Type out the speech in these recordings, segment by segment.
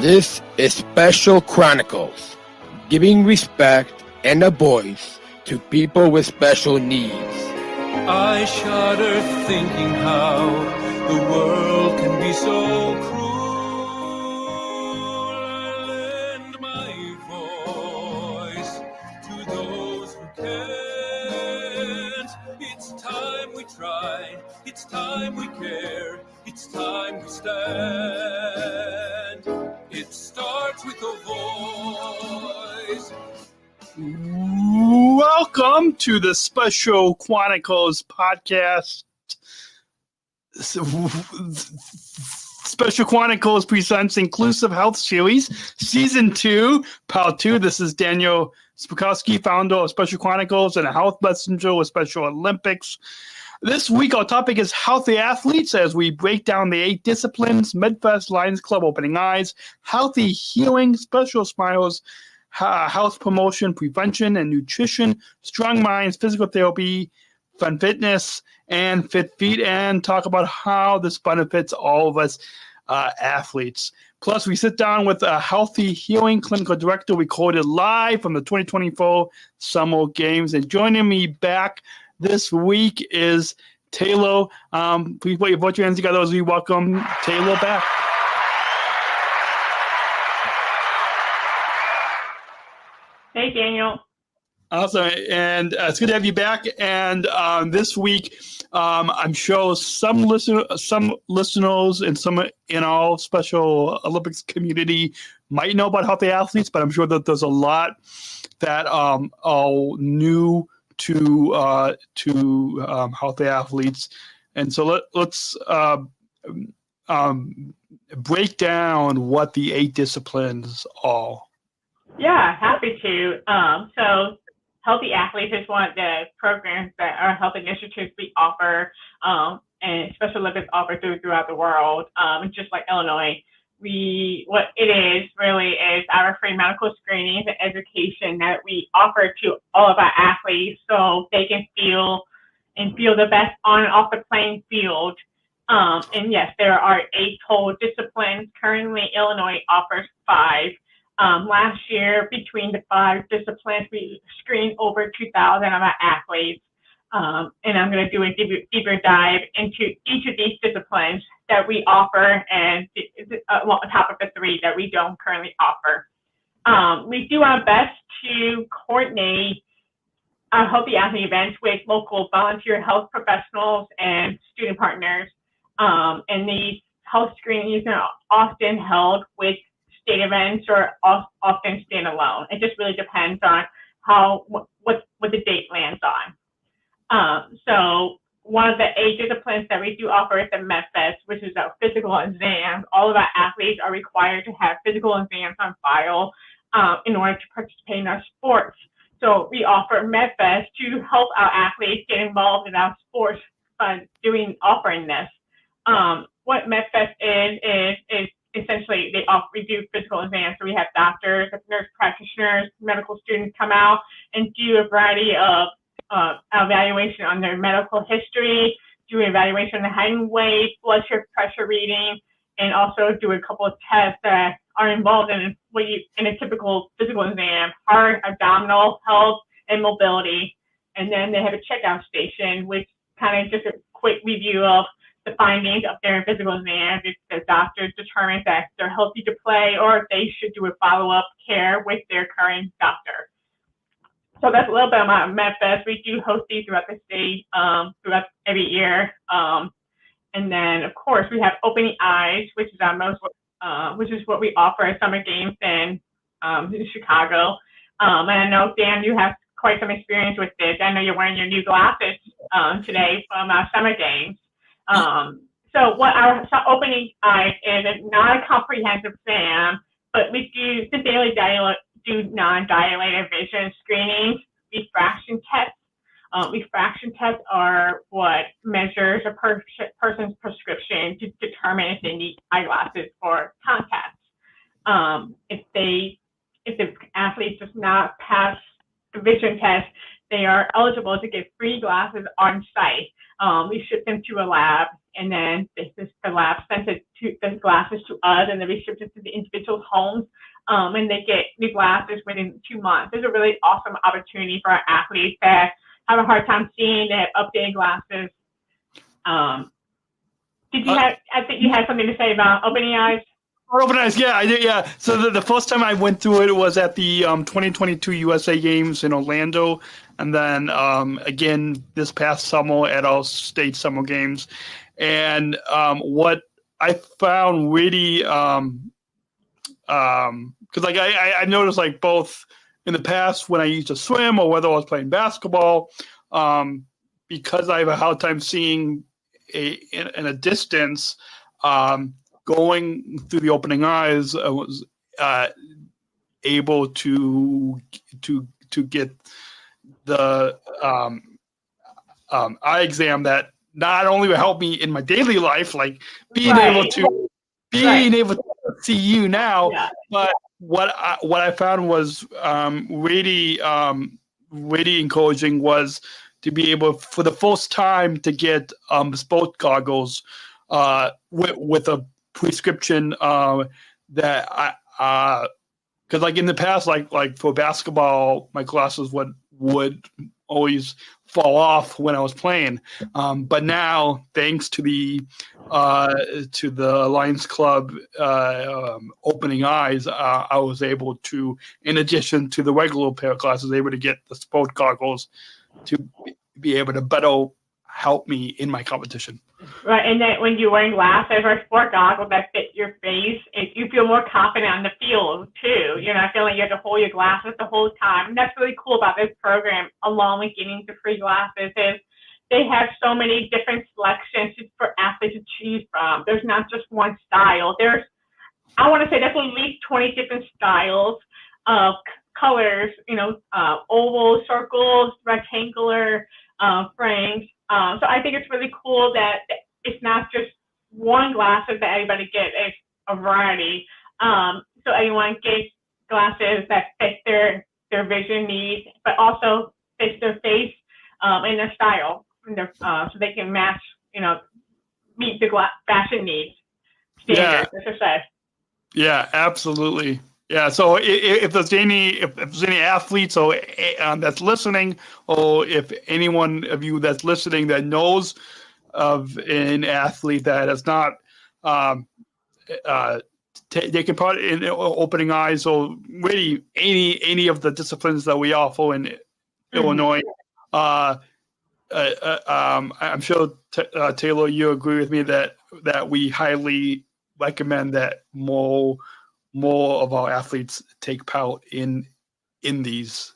This is Special Chronicles, giving respect and a voice to people with special needs. I shudder thinking how the world can be so cruel. Lend my voice to those who can't. It's time we try, it's time we care, it's time we stand. It starts with a voice. Welcome to the Special Chronicles podcast. Special Chronicles presents Inclusive Health Series, Season 2, Part 2. This is Daniel Smrokowski, founder of Special Chronicles and a health messenger with Special Olympics. This week, our topic is healthy athletes as we break down the 8 disciplines: MedFest, Lions Club, Opening Eyes, Healthy Healing, Special Smiles, health promotion, prevention, and nutrition, strong minds, physical therapy, fun fitness, and fit feet, and talk about how this benefits all of us athletes. Plus, we sit down with a Healthy Healing clinical director recorded live from the 2024 Summer Games. And joining me back this week is Taylor. Please put your hands together as we welcome Taylor back. Hey, Daniel. Awesome, and it's good to have you back. And this week, I'm sure some listeners and some in our Special Olympics community might know about healthy athletes, but I'm sure that there's a lot that are new to healthy athletes. And so let's break down what the 8 disciplines are. Yeah, happy to. So Healthy Athletes is one of the programs that our health initiatives we offer and Special Olympics offer throughout the world. Just like Illinois, what it is really is our free medical screenings and education that we offer to all of our athletes so they can feel the best on and off the playing field. And yes, there are 8 total disciplines. Currently, Illinois offers 5. Last year, between the 5 disciplines, we screened over 2,000 of our athletes. And I'm going to do a deeper dive into each of these disciplines that we offer and on top of the 3 that we don't currently offer. We do our best to coordinate our healthy athlete events with local volunteer health professionals and student partners. And these health screenings are often held with state events or often stand alone. It just really depends on what the date lands on. So one of the 8 disciplines that we do offer is the MedFest, which is a physical exam. All of our athletes are required to have physical exams on file in order to participate in our sports. So we offer MedFest to help our athletes get involved in our sports by offering this. What MedFest is essentially we do physical exams. So we have doctors, nurse practitioners, medical students come out and do a variety of evaluation on their medical history, do an evaluation on the height and weight, blood sugar pressure reading, and also do a couple of tests that are involved in a typical physical exam: heart, abdominal health, and mobility. And then they have a checkout station, which kind of just a quick review of the findings of their physical exam. If the doctor determines that they're healthy to play, or if they should do a follow-up care with their current doctor. So that's a little bit about MedFest. We do host these throughout the state, throughout every year. And then, of course, we have Opening Eyes, which is which is what we offer at Summer Games in Chicago. And I know, Dan, you have quite some experience with this. I know you're wearing your new glasses today from Summer Games. So what our Opening Eyes is not a comprehensive exam, but we do severely do non-dilated vision screenings, refraction tests. Refraction tests are what measures a person's prescription to determine if they need eyeglasses or contacts. If the athlete does not pass the vision test, they are eligible to get free glasses on site. We ship them to a lab, and then the lab sends the glasses to us, and then we ship it to the individual's homes, and they get new glasses within 2 months. It's a really awesome opportunity for our athletes that have a hard time seeing, that have updated glasses. Did you have? I think you had something to say about opening eyes. Open eyes, yeah, I did, yeah. So the first time I went through it was at the 2022 USA Games in Orlando, and then again this past summer at our state summer games. And what I found really, because like I noticed, like, both in the past when I used to swim or whether I was playing basketball, because I have a hard time seeing in a distance. Going through the opening eyes, I was able to get the eye exam that not only would help me in my daily life, like being able to see you now, but what I found was really encouraging was to be able, for the first time, to get sport goggles with a prescription that I because like in the past, like for basketball, my glasses would always fall off when I was playing, but now thanks to the Lions Club opening eyes, I was able to, in addition to the regular pair of glasses, able to get the sport goggles to be able to better help me in my competition. Right, and then when you're wearing glasses or sport goggles that fit your face, you feel more confident on the field too. You're not feeling you have to hold your glasses the whole time. And that's really cool about this program, along with getting the free glasses, is they have so many different selections for athletes to choose from. There's not just one style. I want to say there's at least 20 different styles of colors, oval, circles, rectangular, frames. So I think it's really cool that it's not just one glasses that everybody gets, it's a variety. So everyone gets glasses that fit their vision needs, but also fits their face and their style, so they can match, meet the fashion needs standards, I should say. Yeah, absolutely. Yeah, so if there's any athletes or that's listening, or if anyone of you that's listening that knows of an athlete that has not taken part in opening eyes, or really any of the disciplines that we offer in Illinois, I'm sure Taylor, you agree with me that we highly recommend that more of our athletes take part in these.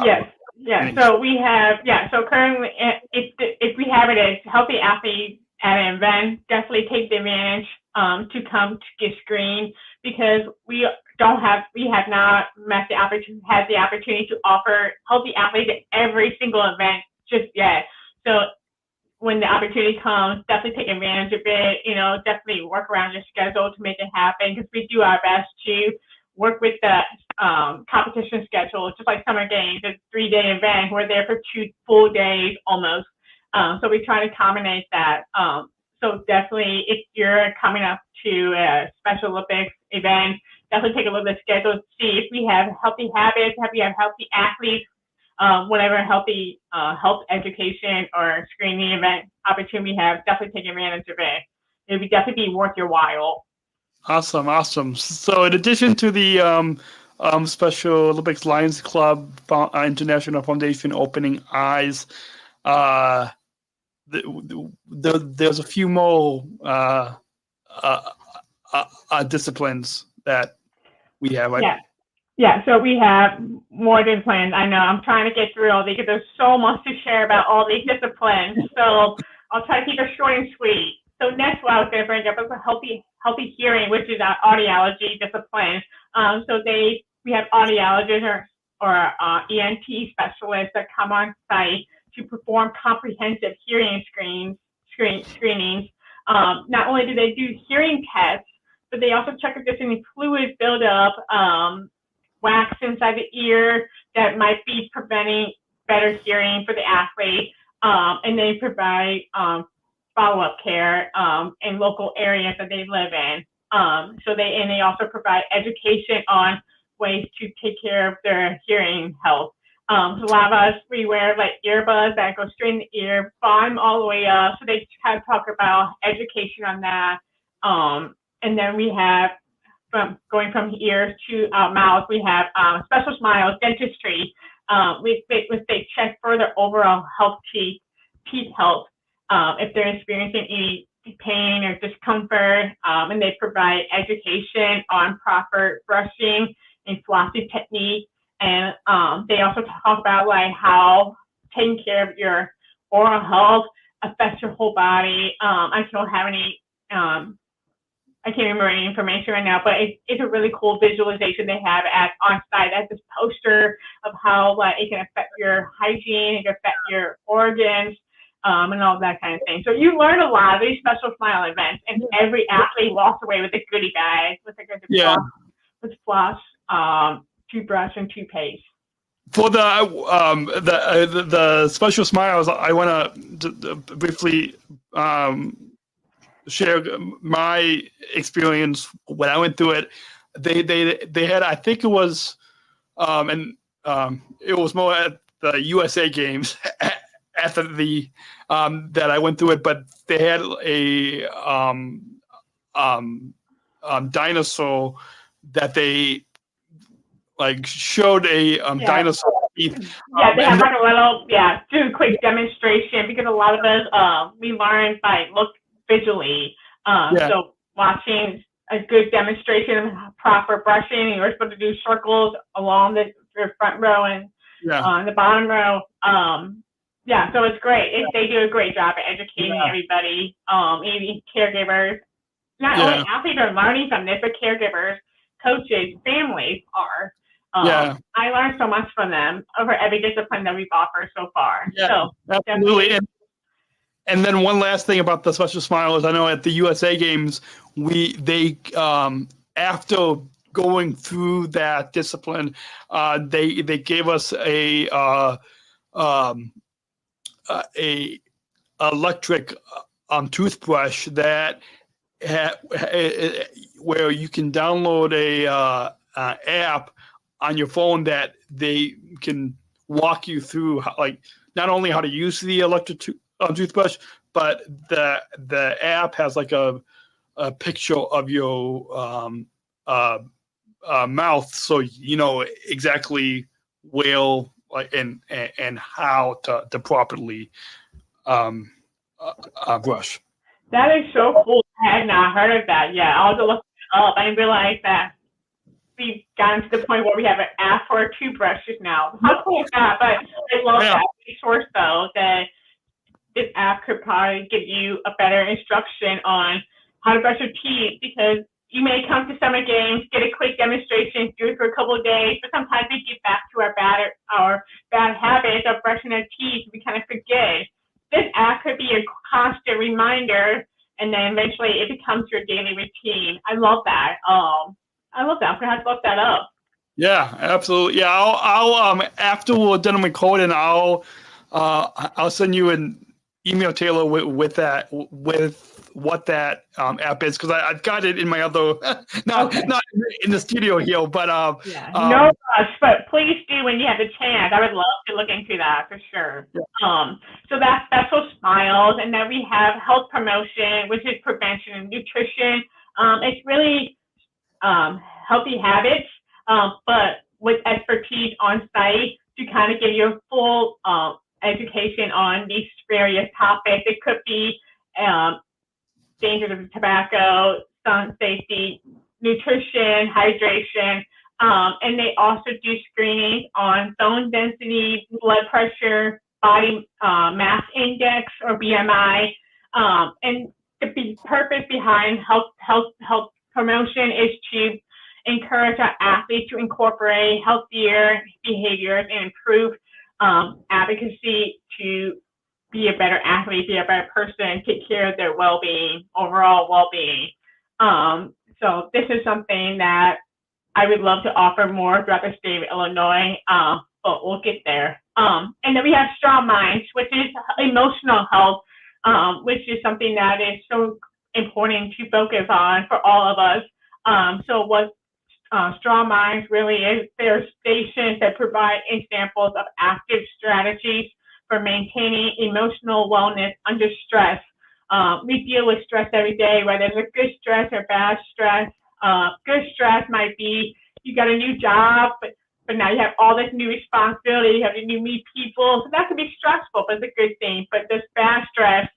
Yes. Yeah. So we have, so currently, if we have it as healthy athletes at an event, definitely take the advantage to come to get screened, because we have not had the opportunity to offer healthy athletes at every single event just yet. So when the opportunity comes, definitely take advantage of it. Definitely work around your schedule to make it happen, because we do our best to work with the competition schedule. Just like summer games, it's a 3-day event. We're there for 2 full days almost. So we try to accommodate that. So definitely, if you're coming up to a Special Olympics event, definitely take a look at the schedule to see if we have healthy habits, if we have healthy athletes, whatever healthy health education or screening event opportunity we have, definitely take advantage of it. It would definitely be worth your while. Awesome. So in addition to the Special Olympics Lions Club International Foundation opening eyes, there's a few more disciplines that we have, right? Yeah, so we have more disciplines. I know I'm trying to get through all these because there's so much to share about all these disciplines. So I'll try to keep it short and sweet. So next, what I was going to bring up is a healthy hearing, which is our audiology discipline. So we have audiologists or ENT specialists that come on site to perform comprehensive hearing screenings. Not only do they do hearing tests, but they also check if there's any fluid buildup, wax inside the ear that might be preventing better hearing for the athlete, and they provide follow-up care in local areas that they live in. So they also provide education on ways to take care of their hearing health. So a lot of us, we wear like earbuds that go straight in the ear, volume all the way up. So they kind of talk about education on that. And then we have, going from ears to mouth, we have Special Smiles dentistry. They check for their overall health, teeth health, if they're experiencing any pain or discomfort, and they provide education on proper brushing and flossing technique. And they also talk about like how taking care of your oral health affects your whole body. I don't have any, I can't remember any information right now, but it's a really cool visualization they have on site as this poster of how like it can affect your hygiene, it can affect your organs, and all that kind of thing. So you learn a lot of these Special Smile events, and every athlete walks away with a goodie bag with a good floss, toothbrush, and toothpaste. For the Special Smiles, I want to briefly share my experience when I went through it. They had, I think it was, it was more at the USA Games after the that I went through it, but they had a dinosaur that they like showed a dinosaur teeth. They have like a little, do a quick demonstration, because a lot of us, we learn by look visually. So watching a good demonstration of proper brushing, you're supposed to do circles along the front row and on the bottom row. So it's great. They do a great job at educating everybody, even caregivers. Not only athletes are learning from this, but caregivers, coaches, families are. I learned so much from them over every discipline that we've offered so far. Absolutely. And then one last thing about the Special Smile is, I know at the USA Games, they after going through that discipline, they gave us a electric toothbrush that where you can download a app on your phone that they can walk you through like not only how to use the electric toothbrush, but the app has like a picture of your mouth, so you know exactly where and how to properly brush. That is so cool. I had not heard of that. I'll have to look it up. I didn't realize that we've gotten to the point where we have an app for toothbrushes now. How cool is that? But I love that resource, though, that this app could probably give you a better instruction on how to brush your teeth, because you may come to summer games, get a quick demonstration, do it for a couple of days, but sometimes we get back to our bad habits of brushing our teeth. We kind of forget. This app could be a constant reminder, and then eventually it becomes your daily routine. I love that. I'm gonna have to look that up. Yeah, absolutely. Yeah, I'll after we're done recording, I'll send you an email, Taylor, with what that app is, because I've got it in my other not in the studio here, but no rush, but please do when you have the chance. I would love to look into that for sure. So that's Special Smiles, and then we have health promotion, which is prevention and nutrition. It's really healthy habits, but with expertise on site to kind of give you a full education on these various topics. It could be dangers of tobacco, sun safety, nutrition, hydration, and they also do screenings on bone density, blood pressure, body mass index or BMI, and the purpose behind health promotion is to encourage our athletes to incorporate healthier behaviors and improve advocacy to be a better athlete, be a better person, take care of their well-being, overall well-being. So this is something that I would love to offer more throughout the state of Illinois. but we'll get there. And then we have strong minds, which is emotional health, which is something that is so important to focus on for all of us. So what strong minds really is, they're stations that provide examples of active strategies for maintaining emotional wellness under stress. We deal with stress every day, whether it's a good stress or bad stress. Good stress might be you got a new job, but now you have all this new responsibility, you have to meet people. So that could be stressful, but it's a good thing. But this bad stress,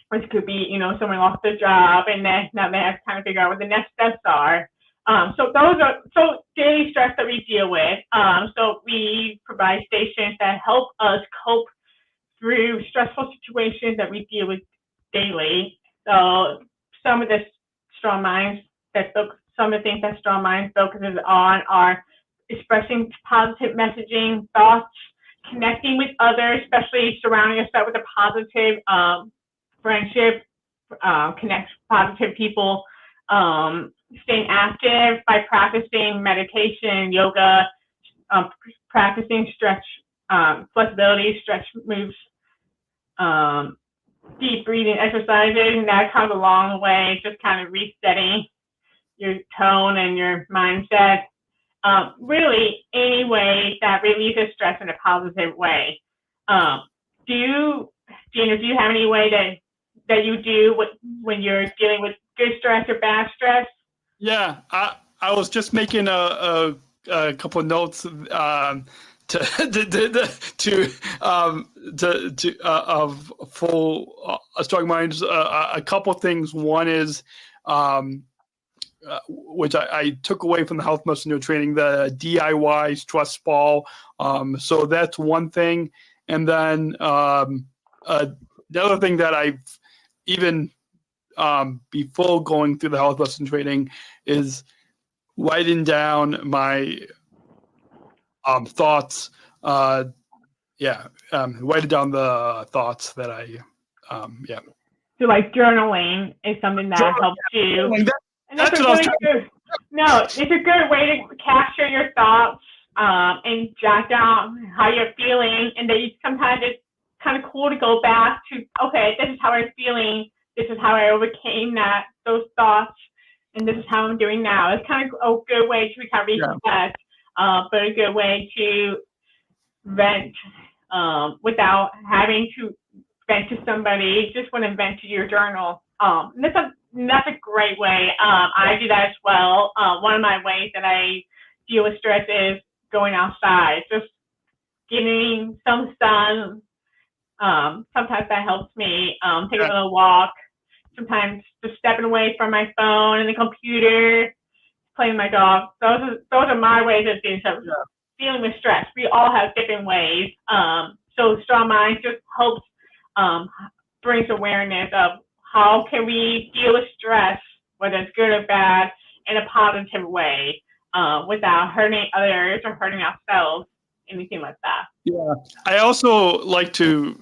which could be, someone lost their job and then now they have to kind of figure out what the next steps are. So those are daily stress that we deal with. So we provide stations that help us cope through stressful situations that we deal with daily. So some of the strong minds some of the things that strong minds focuses on are expressing positive messaging, thoughts, connecting with others, especially surrounding yourself with a positive friendship, connect positive people, staying active by practicing meditation, yoga, practicing stretch, flexibility, stretch moves, deep breathing exercises, and that comes a long way, just kind of resetting your tone and your mindset. Really, any way that releases stress in a positive way. Gina, do you have any way that you do when you're dealing with good stress or bad stress? Yeah, I was just making a couple of notes of full strong minds. A couple of things. One is which I took away from the health messenger training, the DIY stress ball. So that's one thing. And then the other thing that I've even before going through the health lesson training is writing down my thoughts. Writing down the thoughts that I, So like journaling is something that helps you. That's a really good. No, it's a good way to capture your thoughts and jot down how you're feeling, and then sometimes it's kind of cool to go back to, okay, this is how I'm feeling. This is how I overcame those thoughts, and this is how I'm doing now. It's kind of a good way to kind of reset, but a good way to vent without having to vent to somebody. Just want to vent to your journal. And that's a great way. I do that as well. One of my ways that I deal with stress is going outside, just getting some sun. Sometimes that helps me. Take a little walk. Sometimes just stepping away from my phone and the computer, playing with my dog. Those are my ways of dealing with stress. We all have different ways. So Strong Minds just helps brings awareness of how can we deal with stress, whether it's good or bad, in a positive way, without hurting others or hurting ourselves, anything like that. Yeah, I also like to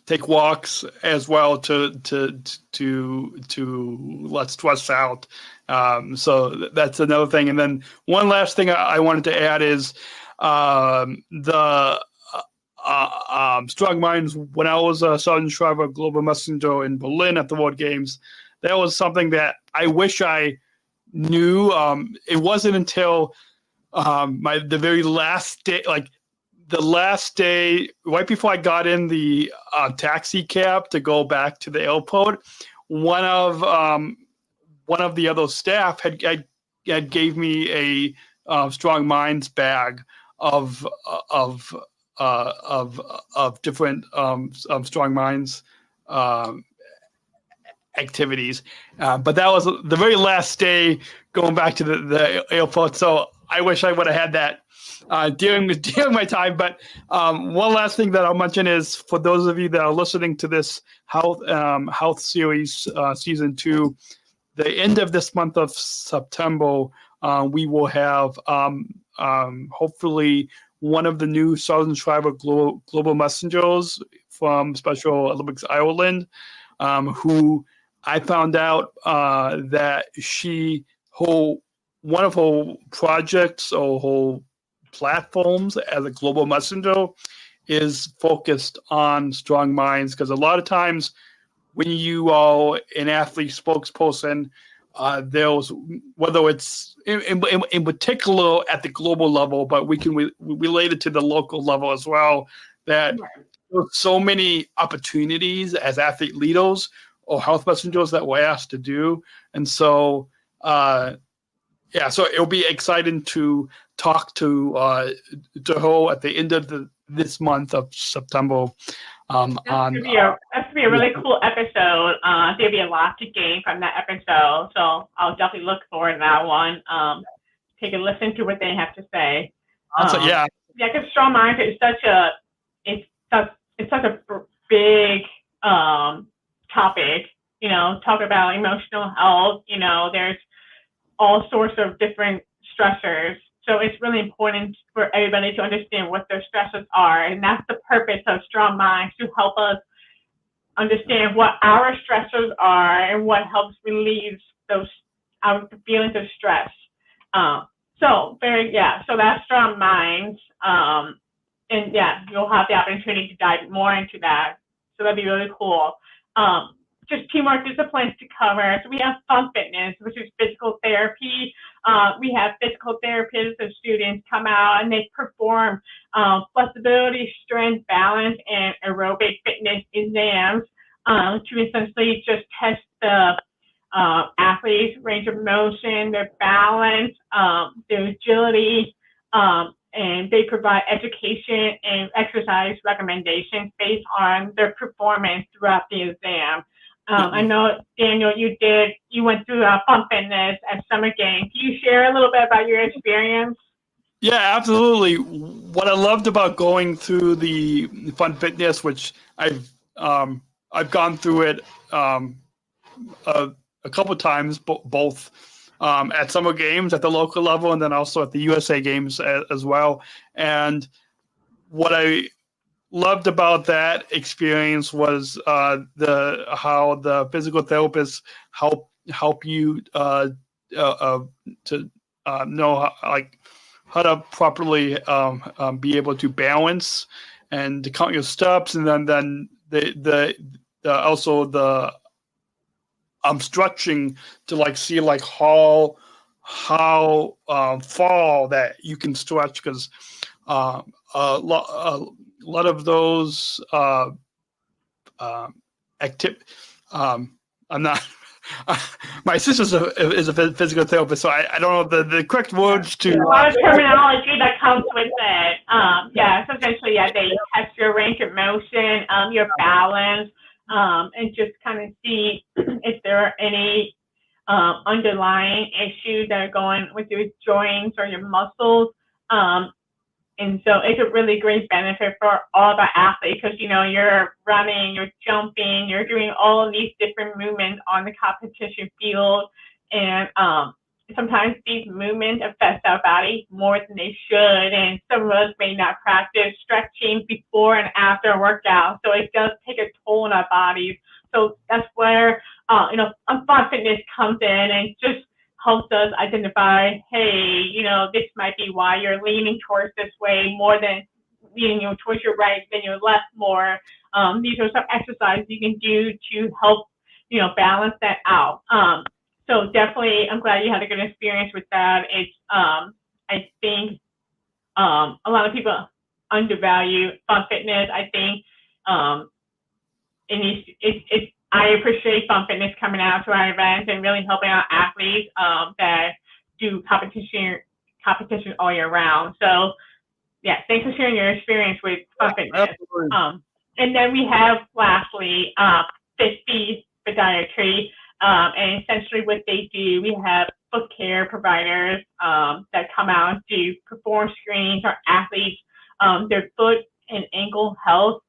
take walks as well to let stress out. So that's another thing. And then one last thing I wanted to add is the Strong Minds. When I was a Southern Shriver Global Messenger in Berlin at the World Games, that was something that I wish I knew. It wasn't until the very last day, like the last day, right before I got in the taxi cab to go back to the airport, one of the other staff had gave me a Strong Minds bag of different Strong Minds activities, but that was the very last day going back to the airport. So I wish I would have had that during my time. But one last thing that I'll mention is, for those of you that are listening to this health series season 2, the end of this month of September, we will have hopefully one of the new Southern Shriver Global Messengers from Special Olympics Ireland, who I found out that her wonderful projects or whole platforms as a global messenger is focused on strong minds, because a lot of times when you are an athlete spokesperson, there's, whether it's in particular at the global level, but we can relate it to the local level as well, that there's so many opportunities as athlete leaders or health messengers that we're asked to do. And so, yeah, so it'll be exciting to talk to her at the end of this month of September. That's gonna be a really cool episode. There'll be a lot to gain from that episode, so I'll definitely look forward to that one. Take a listen to what they have to say. Yeah, because strong minds is such a big topic. You know, talk about emotional health. You know, there's all sorts of different stressors. So it's really important for everybody to understand what their stressors are. And that's the purpose of Strong Minds, to help us understand what our stressors are and what helps relieve our feelings of stress. So that's Strong Minds. And yeah, you'll have the opportunity to dive more into that. So that'd be really cool. Just teamwork disciplines to cover. So we have FunFitness, which is physical therapy. We have physical therapists and students come out and they perform flexibility, strength, balance, and aerobic fitness exams to essentially just test the athletes' range of motion, their balance, their agility, and they provide education and exercise recommendations based on their performance throughout the exam. I know, Daniel, you went through FunFitness at Summer Games. Can you share a little bit about your experience? Yeah, absolutely. What I loved about going through the FunFitness, which I've gone through it a couple times, both at Summer Games at the local level and then also at the USA Games as well. And what I loved about that experience was how the physical therapists help you to know how to properly be able to balance and to count your steps, and then I'm stretching to see how far that you can stretch, because a lot of those I'm not. My sister is a physical therapist, so I don't know the correct words to. A lot of terminology that comes with it. So essentially, they test your range of motion, your balance, and just kind of see if there are any underlying issues that are going with your joints or your muscles. And so it's a really great benefit for all the athletes, because, you're running, you're jumping, you're doing all of these different movements on the competition field. And sometimes these movements affect our body more than they should. And some of us may not practice stretching before and after a workout. So it does take a toll on our bodies. So that's where, FunFitness comes in and just helps us identify, hey, this might be why you're leaning towards this way more than leaning towards your right than your left more. These are some exercises you can do to help, balance that out. So definitely, I'm glad you had a good experience with that. It's, I think, a lot of people undervalue FunFitness. I think, I appreciate FunFitness coming out to our events and really helping out athletes that do competition all year round. So, yeah, thanks for sharing your experience with FunFitness. And then we have, lastly, Fit Podiatry. And essentially what they do, we have foot care providers that come out to perform screenings for athletes, their foot and ankle health,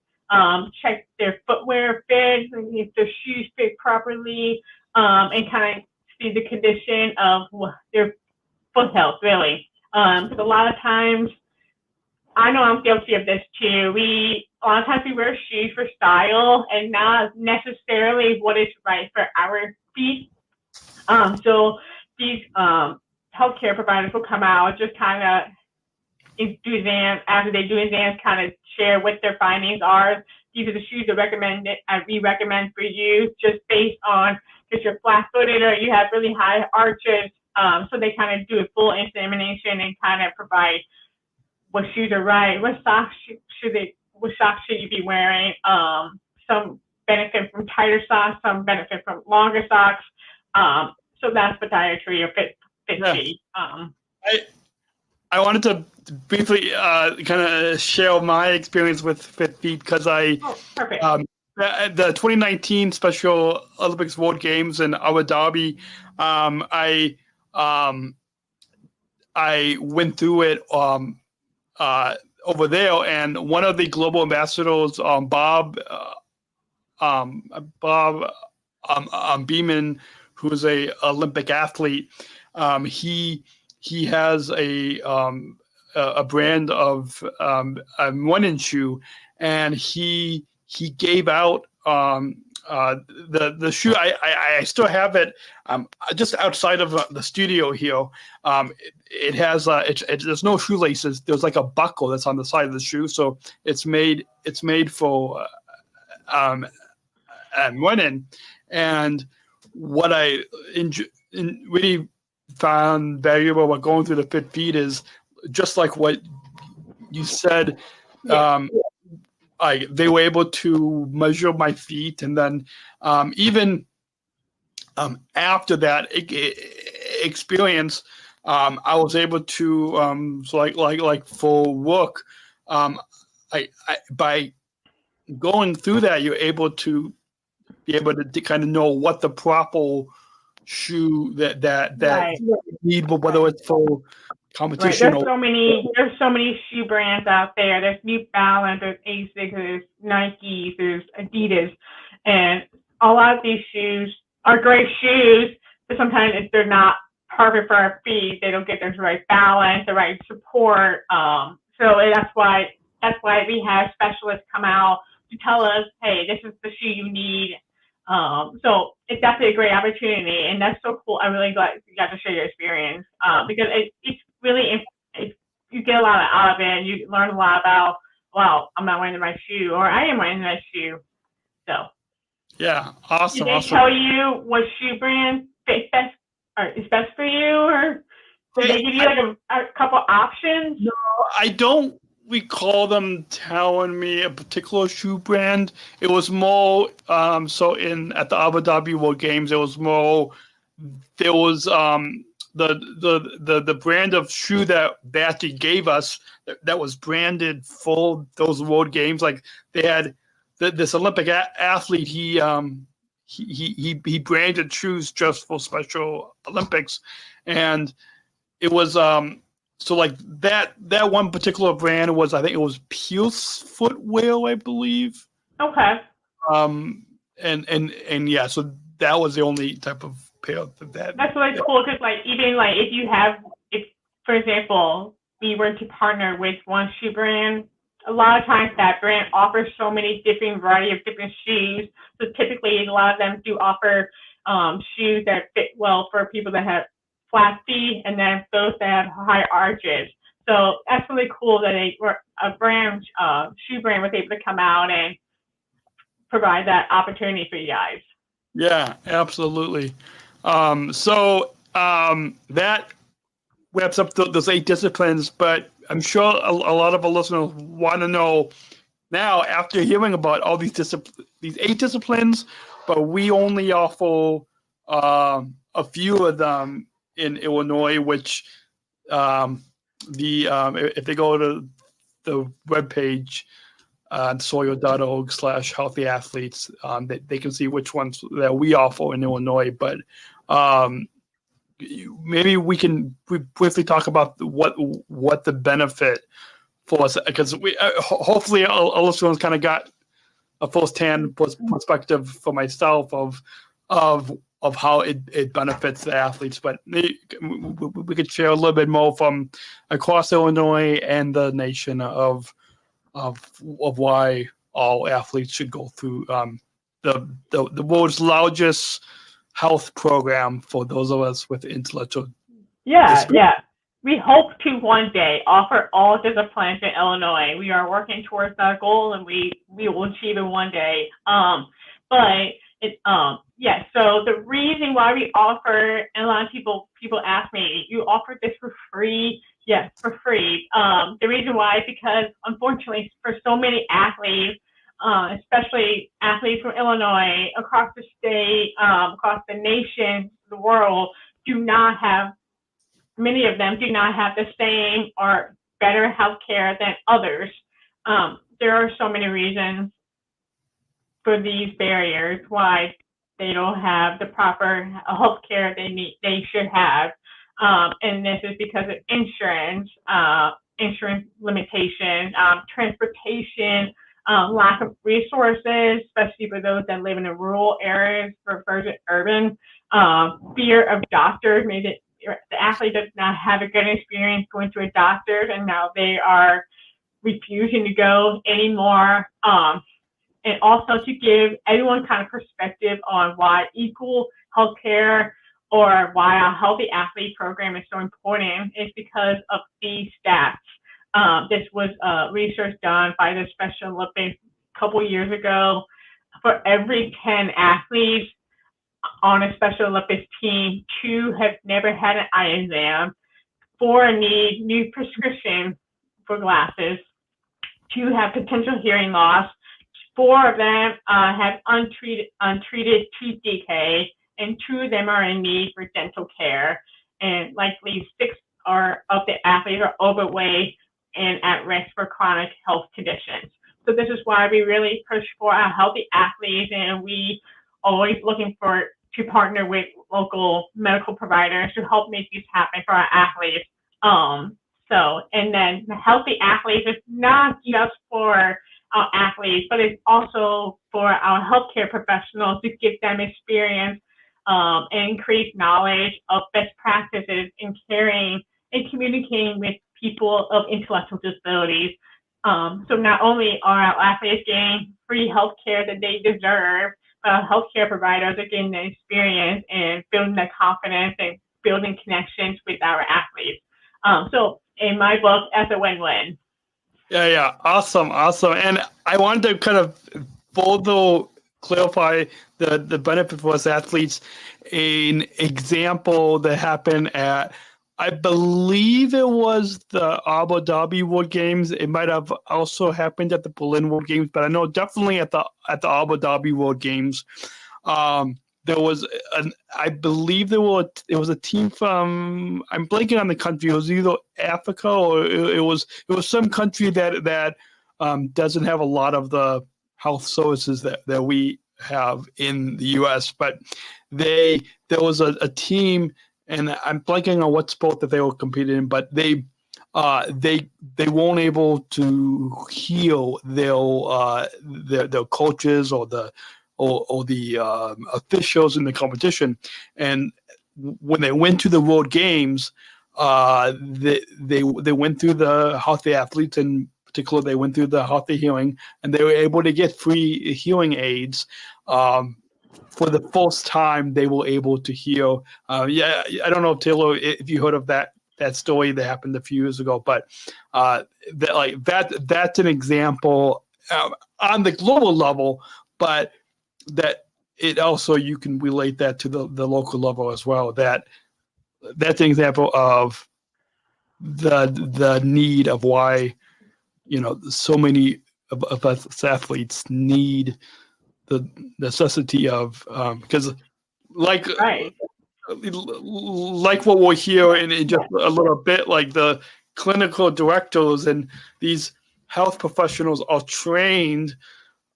check their footwear fit, if their shoes fit properly, and kind of see the condition of their foot health, really. Because a lot of times, I know I'm guilty of this too. A lot of times we wear shoes for style and not necessarily what is right for our feet. So these healthcare providers will come out, just kind of do exams. After they do exams, kind of share what their findings are. These are the shoes we recommend for you, just based on because you're flat-footed or you have really high arches. So they kind of do a full examination and kind of provide what shoes are right, what socks should you be wearing. Some benefit from tighter socks, some benefit from longer socks. So that's podiatry or fit feet. I wanted to briefly kind of share my experience with Fit Feet because perfect. The 2019 Special Olympics World Games in Abu Dhabi, I went through it over there, and one of the global ambassadors, Bob Beeman, who's a Olympic athlete, he has a brand of a running shoe, and he gave out the shoe. I still have it just outside of the studio here. It has there's no shoelaces. There's like a buckle that's on the side of the shoe, so it's made for running. And what I really found valuable about going through the Fit Feet is just like what you said. They were able to measure my feet, and then even after that experience, I was able to so like for work, by going through that, you're able to kind of know what the proper shoe that Right. you need, but whether it's for competition. Right. There's so many shoe brands out there. There's New Balance, there's Asics, there's Nike, there's Adidas, and a lot of these shoes are great shoes, but sometimes if they're not perfect for our feet, they don't get the right balance, the right support. So that's why we have specialists come out to tell us, hey, this is the shoe you need. So it's definitely a great opportunity, and that's so cool. I'm really glad you got to share your experience because it's really you get a lot out of it, and you learn a lot about, wow, I'm not wearing the right shoe, or I am wearing the right shoe. So yeah, awesome. Did they tell you what shoe brand is best for you, or did they give you like a couple options? No, I don't recall them telling me a particular shoe brand. It was more at the Abu Dhabi World Games, it was more there was the brand of shoe that they actually gave us that was branded for those World Games. Like they had this Olympic athlete, he branded shoes just for Special Olympics, and it was so like that one particular brand was, I think it was Pierce Footwear, I believe. Okay. And yeah, so that was the only type of pair that. That's really cool, because like even like if for example we were to partner with one shoe brand, a lot of times that brand offers so many different variety of different shoes. So typically a lot of them do offer shoes that fit well for people that have flat feet, and then those that have high arches. So that's really cool that a shoe brand was able to come out and provide that opportunity for you guys. Yeah, absolutely. So that wraps up those 8 disciplines, but I'm sure a lot of our listeners want to know now, after hearing about all these 8 disciplines, but we only offer a few of them in Illinois, which if they go to the webpage on sawyer.org/healthy athletes, they can see which ones that we offer in Illinois. But maybe we briefly talk about what the benefit for us, because we hopefully our listeners kind of got a first-hand perspective for myself of how it benefits the athletes, but we could share a little bit more from across Illinois and the nation of why all athletes should go through the world's largest health program for those of us with intellectual Yeah, yeah. We hope to one day offer all disciplines in Illinois. We are working towards that goal, and we will achieve it one day. But it yeah. So the reason why we offer, and a lot of people ask me, you offer this for free? Yes, for free. The reason why is because unfortunately for so many athletes, especially athletes from Illinois, across the state, across the nation, the world, do not have many of them do not have the same or better health care than others. There are so many reasons for these barriers why they don't have the proper health care they should have. And this is because of insurance limitation, transportation, lack of resources, especially for those that live in the rural areas versus urban, fear of doctors. Maybe the athlete does not have a good experience going to a doctor, and now they are refusing to go anymore. And also to give everyone kind of perspective on why equal healthcare or why a healthy athlete program is so important is because of these stats. This was research done by the Special Olympics a couple years ago. For every 10 athletes on a Special Olympics team, 2 have never had an eye exam, 4 need new prescription for glasses, 2 have potential hearing loss, 4 of them have untreated tooth decay, and 2 of them are in need for dental care. And likely 6 of the athletes are overweight and at risk for chronic health conditions. So this is why we really push for our healthy athletes, and we always looking to partner with local medical providers to help make this happen for our athletes. And then the healthy athletes is not just for our athletes, but it's also for our healthcare professionals to give them experience and increase knowledge of best practices in caring and communicating with people of intellectual disabilities. So not only are our athletes getting free healthcare that they deserve, but our healthcare providers are getting the experience and building their confidence and building connections with our athletes. So in my book, that's a win-win. Yeah. Awesome. And I wanted to kind of further clarify the benefit for us athletes. An example that happened at, I believe it was the Abu Dhabi World Games. It might have also happened at the Berlin World Games, but I know definitely at the Abu Dhabi World Games. There was I believe it was a team from, I'm blanking on the country. It was either Africa or it was some country that doesn't have a lot of the health services that we have in the U.S. But there was a team, and I'm blanking on what sport that they were competing in, but they weren't able to heal their coaches or the officials in the competition. And when they went to the World Games, they went through the healthy athletes, in particular, they went through the healthy healing, and they were able to get free healing aids. For the first time, they were able to heal. I don't know, Taylor, if you heard of that story that happened a few years ago, but that's an example on the global level, but that it also, you can relate that to the local level as well. That's an example of the need of why, so many of us athletes need the necessity of, because like what we'll hear in just a little bit, like the clinical directors and these health professionals are trained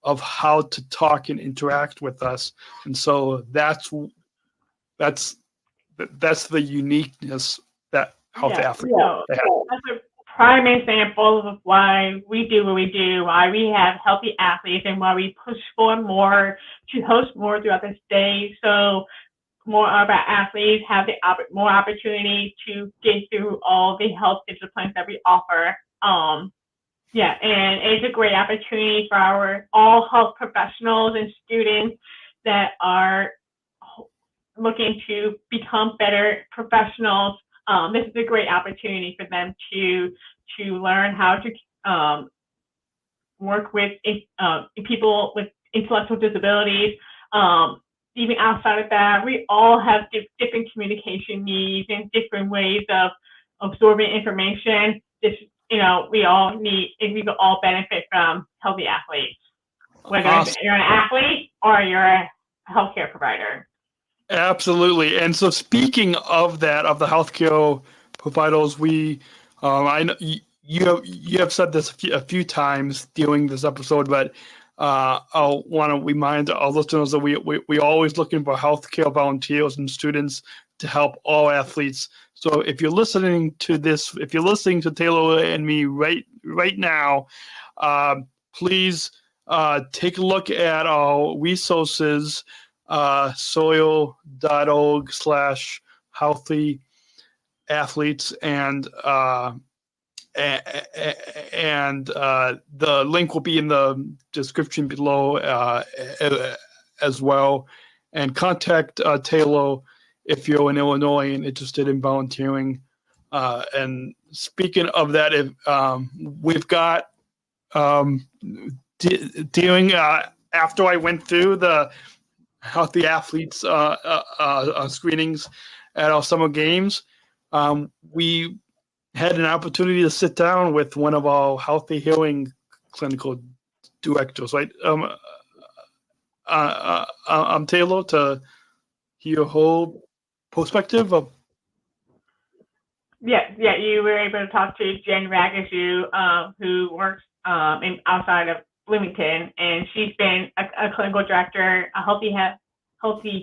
of how to talk and interact with us, and so that's the uniqueness that health athletes have. That's a prime example of why we do what we do, why we have healthy athletes, and why we push for more, to host more throughout the state, so more of our athletes have more opportunity to get through all the health disciplines that we offer. And it's a great opportunity for all health professionals and students that are looking to become better professionals this is a great opportunity for them to learn how to work with people with intellectual disabilities. Even outside of that, we all have different communication needs and different ways of absorbing information. We all need, and we can all benefit from healthy athletes, whether Awesome. you're an athlete or you're a healthcare provider. Absolutely. And so, speaking of that, of the healthcare providers, I know you have said this a few times during this episode, but I'll want to remind our listeners that we're always looking for healthcare volunteers and students to help all athletes. So if you're listening to this, if you're listening to Taylor and me right now, please take a look at our resources, soil.org/healthy athletes, and the link will be in the description below as well. And contact Taylor if you're in Illinois and interested in volunteering. And speaking of that, if we've got during after I went through the healthy athletes screenings at our summer games, we had an opportunity to sit down with one of our healthy healing clinical directors, right? I'm Taylor, to hear your whole perspective of. Yeah, you were able to talk to Jenn Ragusa, who works outside of Bloomington, and she's been a clinical director, a healthy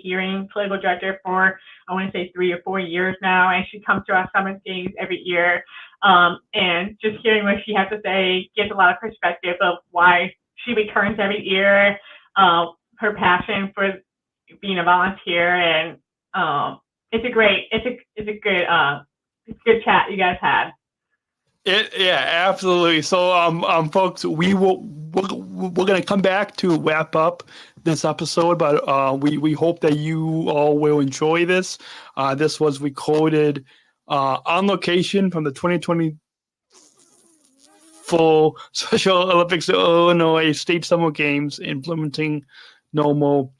hearing clinical director for, I want to say, 3 or 4 years now, and she comes to our summer games every year. And just hearing what she has to say gives a lot of perspective of why she returns every year, her passion for being a volunteer, and it's a good chat you guys had. Yeah, absolutely. So, folks, we're going to come back to wrap up this episode, but we hope that you all will enjoy this. This was recorded on location from the 2024 Special Olympics Illinois State Summer Games in Bloomington, Normal,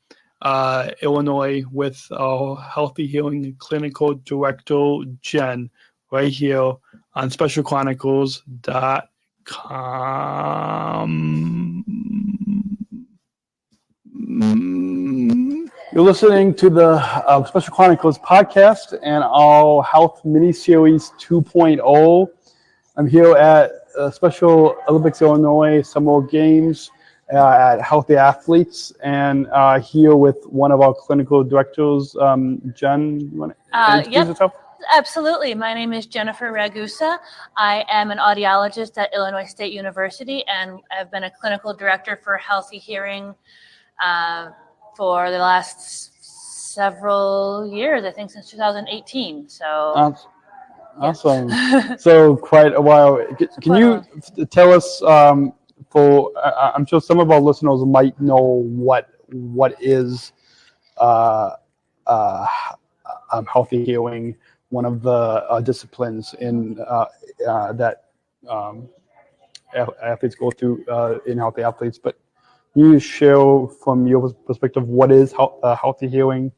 Illinois, with our Healthy Healing Clinical Director, Jenn, right here on specialchronicles.com. You're listening to the Special Chronicles podcast and our Health Miniseries 2.0. I'm here at Special Olympics Illinois Summer Games at Healthy Athletes, and here with one of our clinical directors, Jenn. You want to introduce yourself? Absolutely. My name is Jennifer Ragusa. I am an audiologist at Illinois State University, and I've been a clinical director for Healthy Hearing for the last several years, I think since 2018. So awesome. So quite a while. Can you tell us, I'm sure some of our listeners might know what is healthy healing, one of the disciplines in that athletes go through in Healthy Athletes, but you share from your perspective what is healthy healing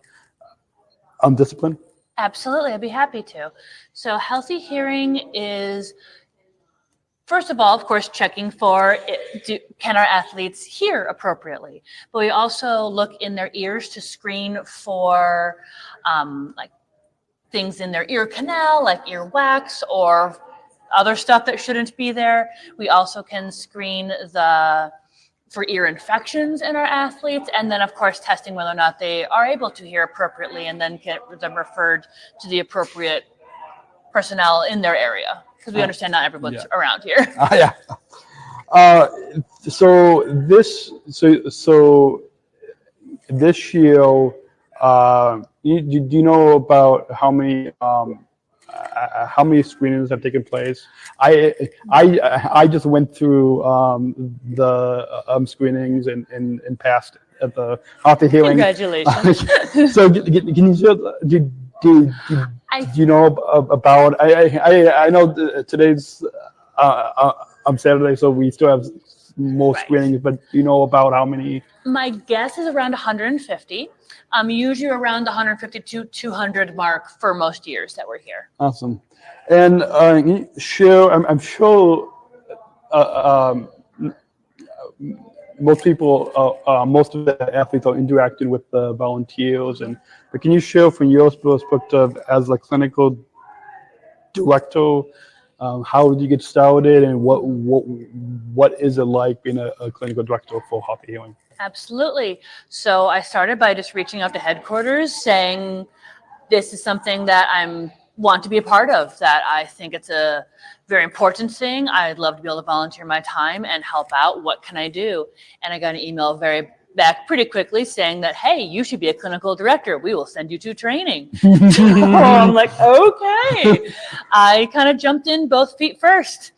discipline? Absolutely, I'd be happy to. So healthy hearing is, first of all, of course, checking for can our athletes hear appropriately, but we also look in their ears to screen for like things in their ear canal, like earwax or other stuff that shouldn't be there. We also can screen for ear infections in our athletes, and then of course testing whether or not they are able to hear appropriately, and then get them referred to the appropriate personnel in their area, because we understand not everyone's around here. So this year, do you know about how many screenings have taken place? I just went through the screenings and passed at the Healthy Healing. Congratulations. So can you Do you know about? I know today's Saturday, so we still have more Right. screenings. But do you know about how many? My guess is around 150. Usually around the 150 to 200 mark for most years that we're here. Awesome. And sure, I'm sure most people, most of the athletes are interacting with the volunteers. But can you share from your perspective as a clinical director, how did you get started, and what is it like being a clinical director for Healthy Healing? Absolutely. So I started by just reaching out to headquarters saying, this is something that I want to be a part of, that I think it's a very important thing. I'd love to be able to volunteer my time and help out. What can I do? And I got an email back pretty quickly saying that, hey, you should be a clinical director. We will send you to training. So I'm like, okay. I kind of jumped in both feet first.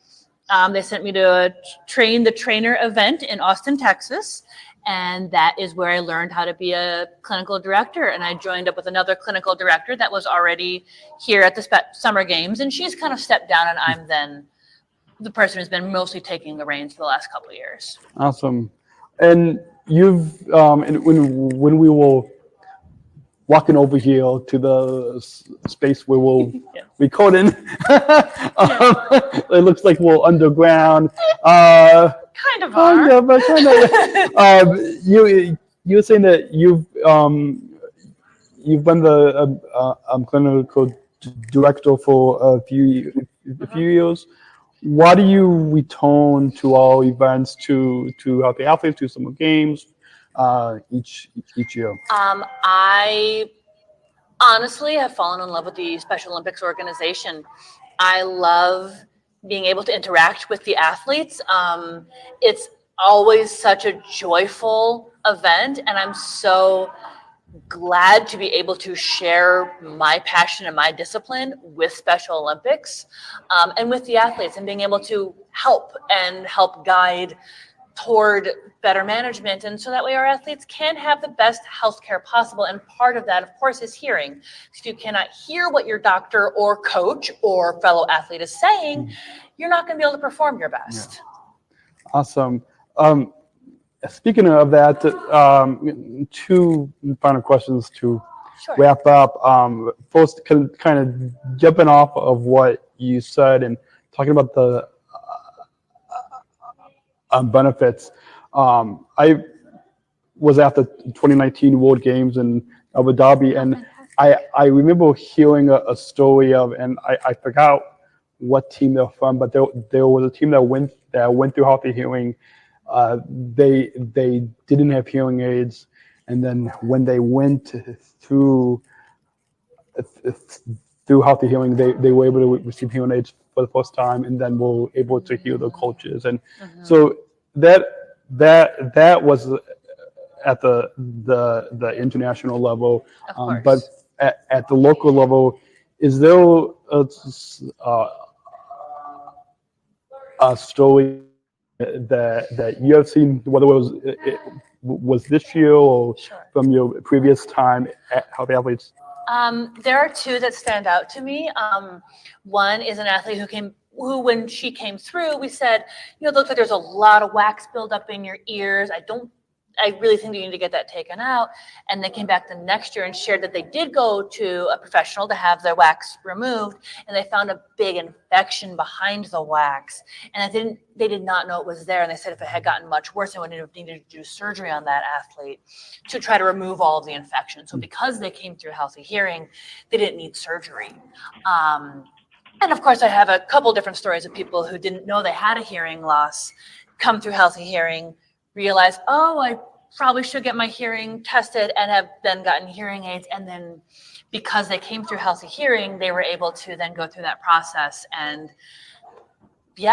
They sent me to train the trainer event in Austin, Texas. And that is where I learned how to be a clinical director. And I joined up with another clinical director that was already here at the summer games. And she's kind of stepped down, and I'm then the person who's been mostly taking the reins for the last couple of years. Awesome. And you've, when we were walking over here to the space where we're recording, it looks like we're underground. Kind of are. But kind of. You were saying that you've been the clinical director for a few years. Why do you return to all events, to Healthy Athletes, to summer games, each year? I honestly have fallen in love with the Special Olympics organization. I love being able to interact with the athletes. It's always such a joyful event, and I'm so glad to be able to share my passion and my discipline with Special Olympics, and with the athletes, and being able to help guide toward better management. And so that way our athletes can have the best healthcare possible. And part of that, of course, is hearing. If you cannot hear what your doctor or coach or fellow athlete is saying, you're not going to be able to perform your best. Yeah. Awesome. Speaking of that, two final questions to wrap up. First, kind of jumping off of what you said and talking about the benefits. I was at the 2019 World Games in Abu Dhabi, and I remember hearing a story of, and I forgot what team they're from, but there was a team that went through Healthy Healing. They didn't have hearing aids, and then when they went through Healthy Healing, they were able to receive hearing aids for the first time, and then were able to hear the coaches. And so that was at the international level. But at the local level, is there a story that you have seen, whether it was this year or from your previous time at Healthy Athletes? There are two that stand out to me. One is an athlete who when she came through, we said, it looks like there's a lot of wax buildup in your ears. I really think you need to get that taken out. And they came back the next year and shared that they did go to a professional to have their wax removed, and they found a big infection behind the wax. And they did not know it was there. And they said if it had gotten much worse, they would have needed to do surgery on that athlete to try to remove all of the infection. So because they came through Healthy Hearing, they didn't need surgery. And of course, I have a couple different stories of people who didn't know they had a hearing loss, come through Healthy Hearing, realize, I probably should get my hearing tested, and have then gotten hearing aids. And then because they came through Healthy Hearing, they were able to then go through that process and be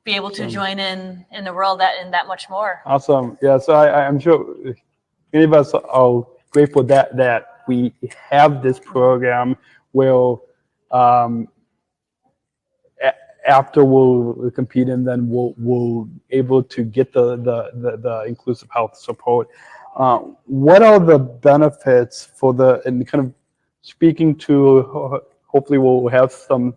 able to join in the world and that much more. Awesome. Yeah. So I'm sure many of us are grateful that we have this program where after we'll compete, and then we'll able to get the inclusive health support. What are the benefits and kind of speaking to, hopefully we'll have some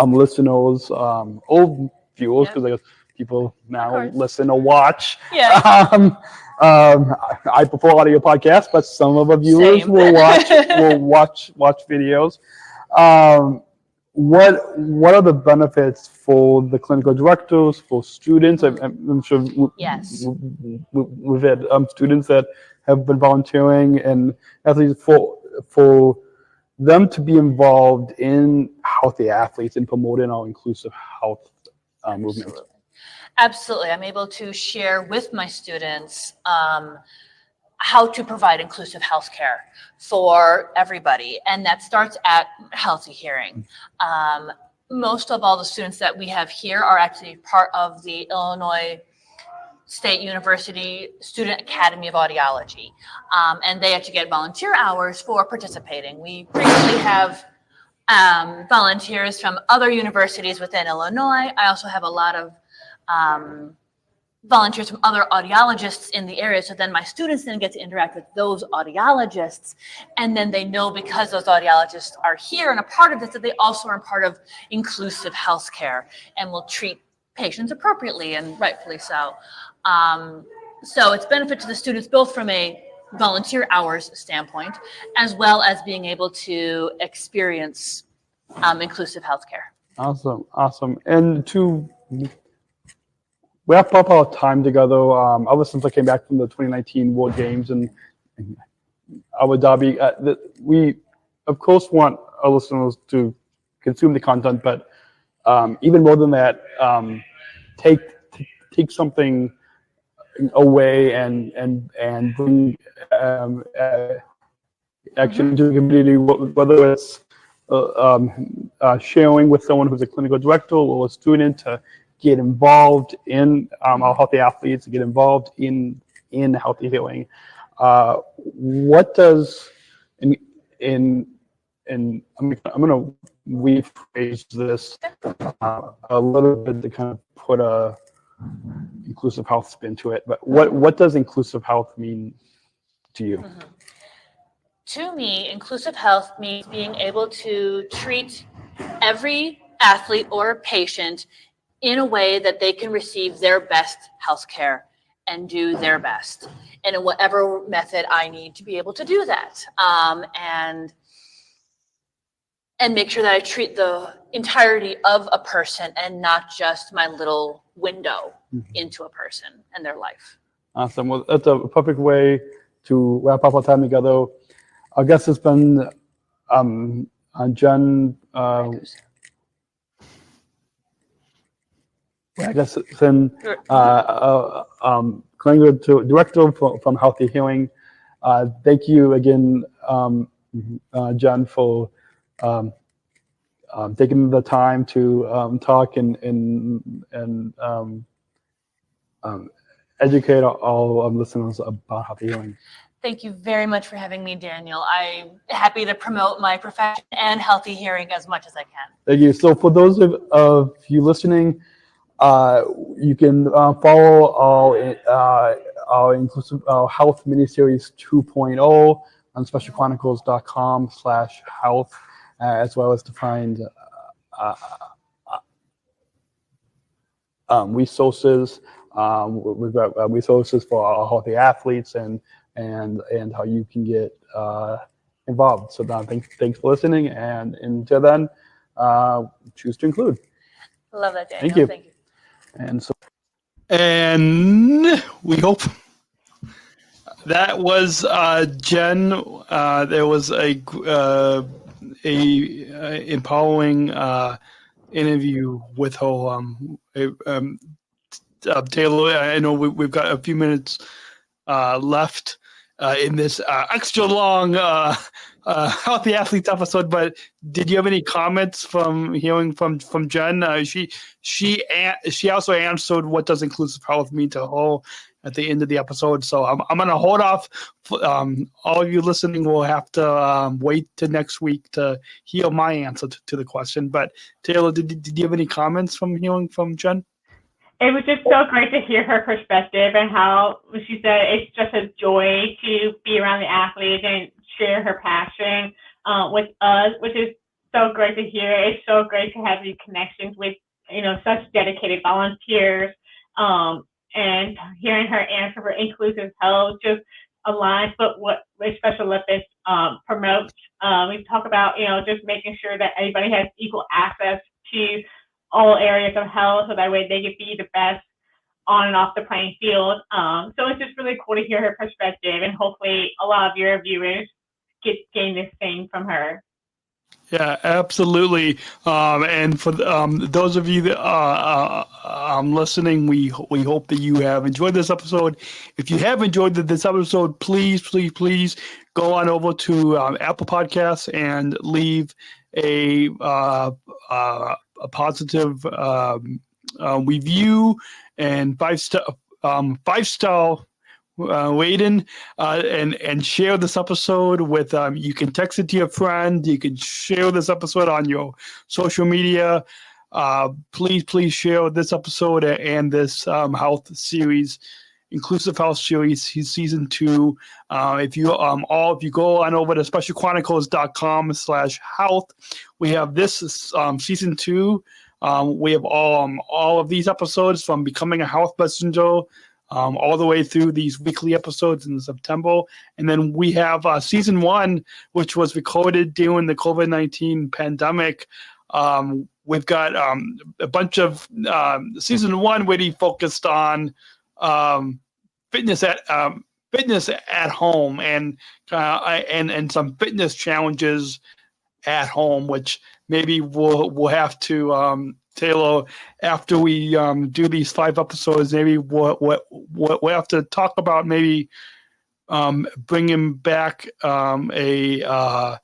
listeners, old viewers, because I guess people now listen or watch. Yeah. I prefer audio podcasts, but some of our viewers Same. will watch videos. What are the benefits for the clinical directors, for students? I'm sure Yes. we've had students that have been volunteering, and athletes for them to be involved in healthy athletes and promoting our inclusive health movement. Absolutely. I'm able to share with my students how to provide inclusive healthcare for everybody. And that starts at Healthy Hearing. Most of all the students that we have here are actually part of the Illinois State University Student Academy of Audiology. And they actually get volunteer hours for participating. We frequently have volunteers from other universities within Illinois. I also have a lot of volunteers from other audiologists in the area. So then my students then get to interact with those audiologists. And then they know, because those audiologists are here and a part of this, that they also are a part of inclusive healthcare and will treat patients appropriately, and rightfully so. So it's benefit to the students both from a volunteer hours standpoint, as well as being able to experience inclusive healthcare. Awesome. And to wrap up our time together, ever since I came back from the 2019 World Games in Abu Dhabi, we of course want our listeners to consume the content, but even more than that, take something away and bring action into the community, whether it's sharing with someone who's a clinical director or a student to get involved in our healthy athletes, get involved in healthy healing. What does I'm going to rephrase this a little bit to kind of put a inclusive health spin to it. But what does inclusive health mean to you? Mm-hmm. To me, inclusive health means being able to treat every athlete or patient in a way that they can receive their best health care and do their best, and in whatever method I need to be able to do that. And make sure that I treat the entirety of a person and not just my little window into a person and their life. Awesome. Well, that's a perfect way to wrap up our time together. Our guest has been Jenn. I guess it's in clinical director from Healthy Healing. Thank you again, Jenn, for taking the time to talk and educate all listeners about Healthy Healing. Thank you very much for having me, Daniel. I'm happy to promote my profession and Healthy Hearing as much as I can. Thank you. So for those of you listening, you can follow our inclusive health miniseries 2.0 on specialchronicles.com/health, as well as to find resources. We've got resources for our healthy athletes and how you can get involved. So thanks for listening, and until then, choose to include. Love that, Daniel. Thank you. Thank you. And we hope that was Jenn. There was a empowering interview with her. Taylor, I know we've got a few minutes left in this extra long Healthy Athletes episode, but did you have any comments from hearing from Jenn? She also answered what does inclusive health mean to her at the end of the episode. So I'm going to hold off. All of you listening will have to wait till next week to hear my answer to the question. But Taylor, did you have any comments from hearing from Jenn? It was just so great to hear her perspective and how she said it's just a joy to be around the athletes, and share her passion with us, which is so great to hear. It's so great to have these connections with, such dedicated volunteers. And hearing her answer for inclusive health just aligns with what Special Olympics promotes. We talk about, just making sure that everybody has equal access to all areas of health, so that way they can be the best on and off the playing field. So it's just really cool to hear her perspective, and hopefully a lot of your viewers gain this thing from her. Yeah, absolutely. And for those of you that listening, we hope that you have enjoyed this episode. If you have enjoyed this episode, please go on over to Apple Podcasts and leave a positive review and 5-star rating, and share this episode with. You can text it to your friend. You can share this episode on your social media. Please share this episode and this health series, Inclusive Health Series, season 2. If you go on over to specialchronicles.com/health, we have this season 2. We have all of these episodes from Becoming a Health Messenger, all the way through these weekly episodes in September. And then we have season 1, which was recorded during the COVID-19 pandemic. We've got a bunch of season 1 really focused on fitness at home and some fitness challenges at home, which maybe we'll have to tailor after we do these 5 episodes. Maybe we'll have to talk about maybe bringing back a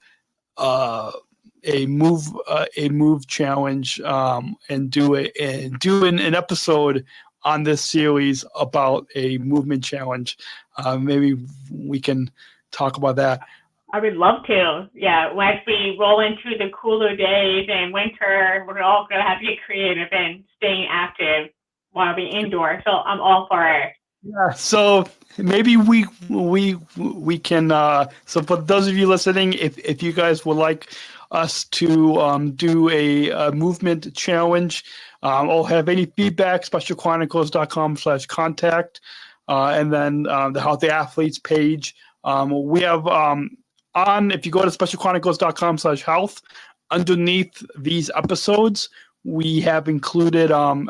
move challenge and do an episode on this series about a movement challenge. Maybe we can talk about that. I would love to. Yeah, once we roll into the cooler days and winter, we're all going to have to get creative and staying active while being indoors. So I'm all for it. Yeah. So maybe we can. So for those of you listening, if you guys would like us to do a movement challenge, or have any feedback, specialchronicles.com/contact, and then the Healthy Athletes page. We have if you go to specialchronicles.com/health, underneath these episodes, we have included the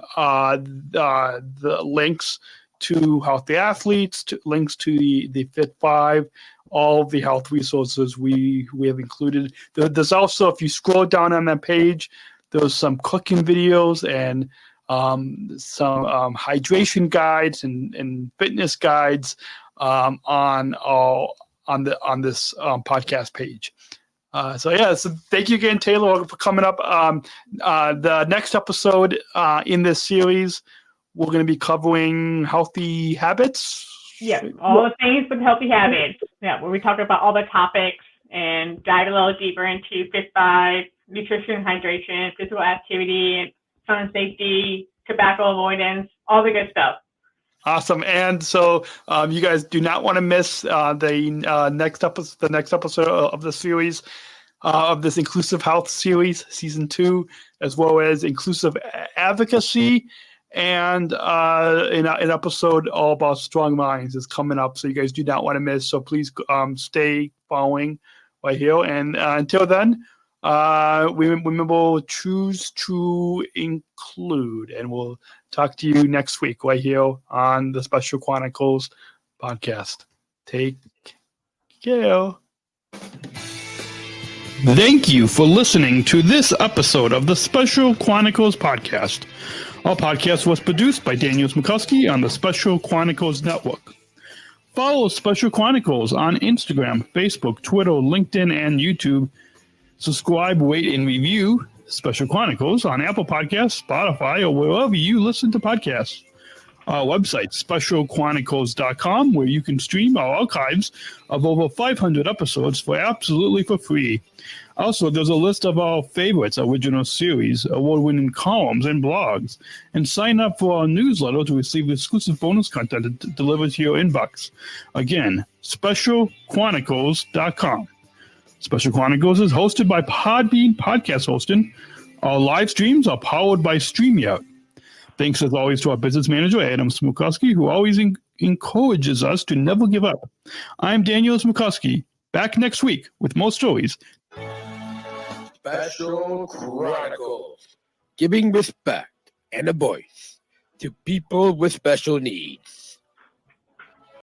links to Healthy Athletes, links to the Fit 5, all of the health resources we have included. There's also, if you scroll down on that page, there's some cooking videos and some hydration guides and fitness guides on this podcast page. So thank you again, Taylor, for coming up. The next episode in this series, we're going to be covering healthy habits. Yeah, all the things with healthy habits. Yeah, where we talk about all the topics and dive a little deeper into Fit 5, nutrition, hydration, physical activity, sun safety, tobacco avoidance, all the good stuff. Awesome. And so you guys do not want to miss the next episode of the series, of this Inclusive Health series, season 2, as well as Inclusive Advocacy. And an episode all about strong minds is coming up. So you guys do not want to miss. So please stay following right here. And until then, remember, choose to include, and we'll talk to you next week right here on the Special Chronicles podcast. Take care. Thank you for listening to this episode of the Special Chronicles podcast. Our podcast was produced by Daniel Smrokowski on the Special Chronicles Network. Follow Special Chronicles on Instagram, Facebook, Twitter, LinkedIn, and YouTube. Subscribe, rate, and review Special Chronicles on Apple Podcasts, Spotify, or wherever you listen to podcasts. Our website, specialchronicles.com, where you can stream our archives of over 500 episodes absolutely for free. Also, there's a list of our favorites, original series, award-winning columns, and blogs. And sign up for our newsletter to receive exclusive bonus content delivered to your inbox. Again, specialchronicles.com. Special Chronicles is hosted by Podbean Podcast Hosting. Our live streams are powered by StreamYard. Thanks as always to our business manager, Adam Smrokowski, who always encourages us to never give up. I'm Daniel Smrokowski, back next week with more stories. Special Chronicles, giving respect and a voice to people with special needs.